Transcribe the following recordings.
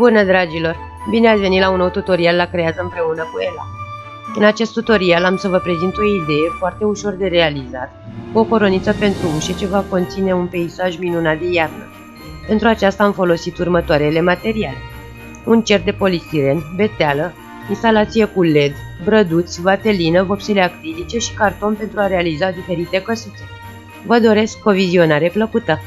Bună, dragilor! Bine ați venit la un nou tutorial la Creează împreună cu Ela. În acest tutorial am să vă prezint o idee foarte ușor de realizat, cu o coroniță pentru ușe ce va conține un peisaj minunat de iarnă. Pentru aceasta am folosit următoarele materiale: un cer de polistiren, beteală, instalație cu LED, brăduți, vatelină, vopsele acrilice și carton pentru a realiza diferite căsuțe. Vă doresc o vizionare plăcută!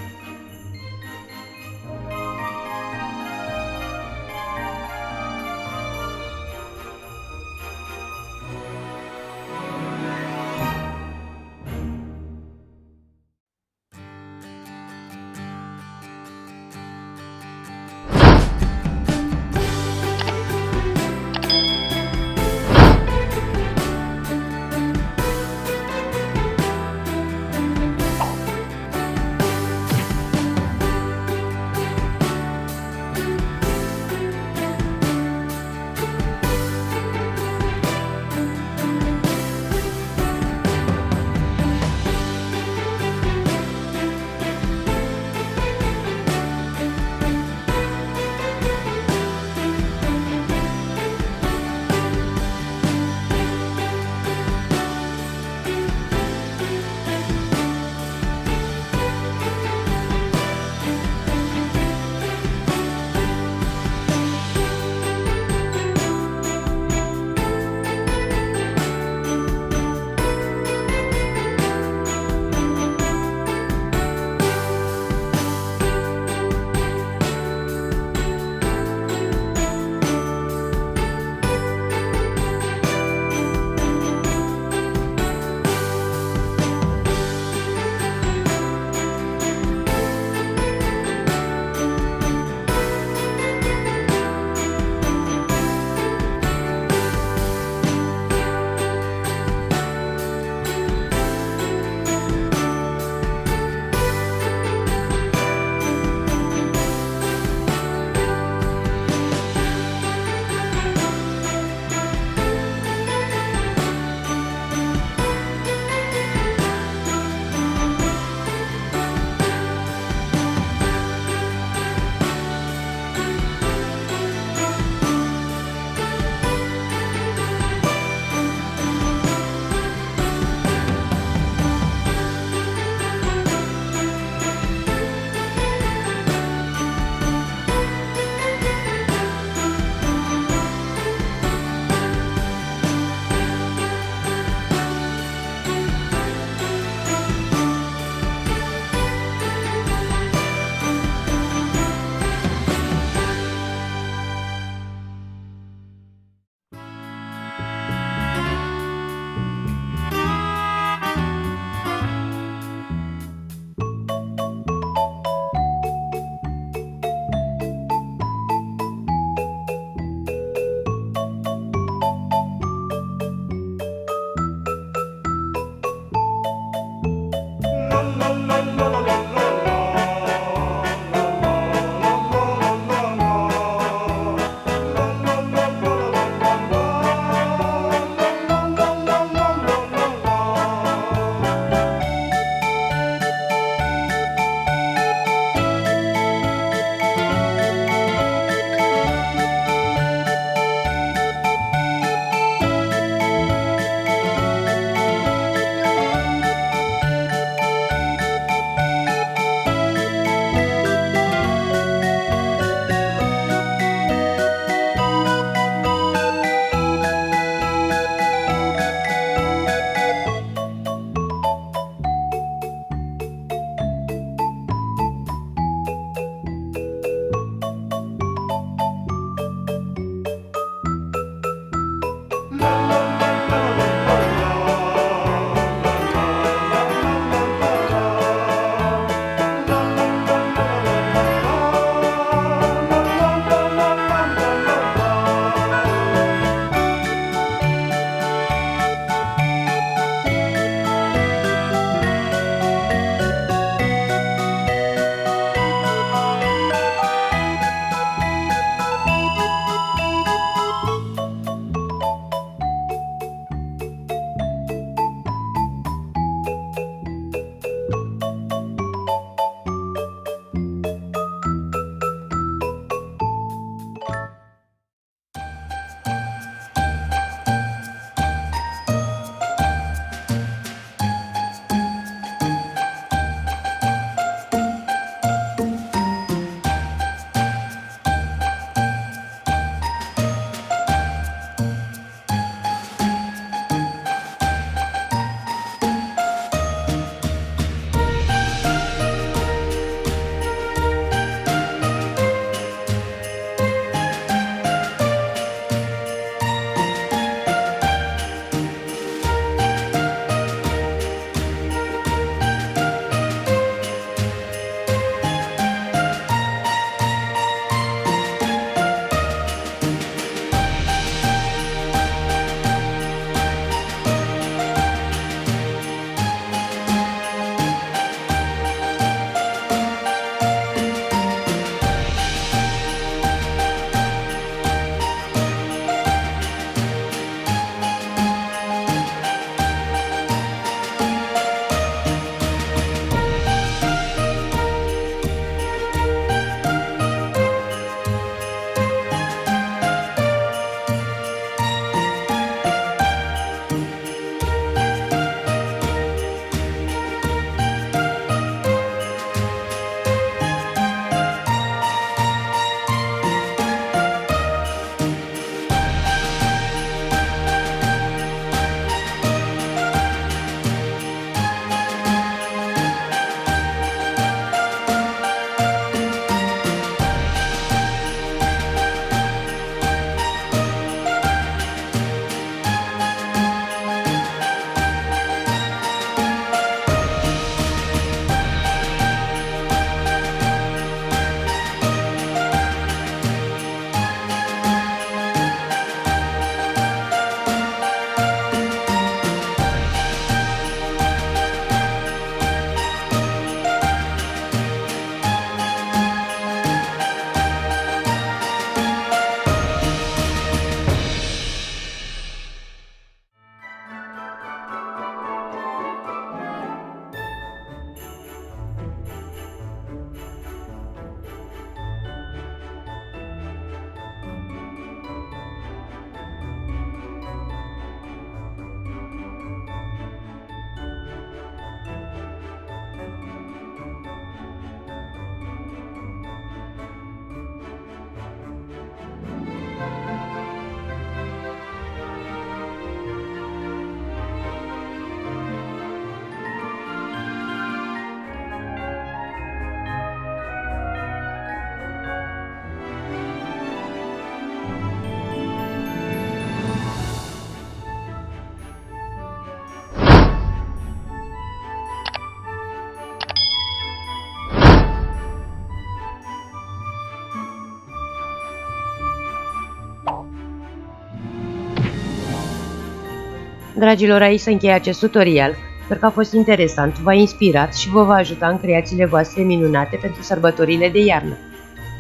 Dragilor, aici se încheie acest tutorial. Sper că a fost interesant, v-a inspirat și vă va ajuta în creațiile voastre minunate pentru sărbătorile de iarnă.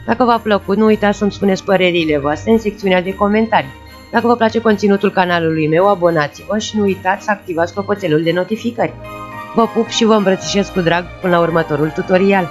Dacă v-a plăcut, nu uitați să-mi spuneți părerile voastre în secțiunea de comentarii. Dacă vă place conținutul canalului meu, abonați-vă și nu uitați să activați clopoțelul de notificări. Vă pup și vă îmbrățișez cu drag până la următorul tutorial.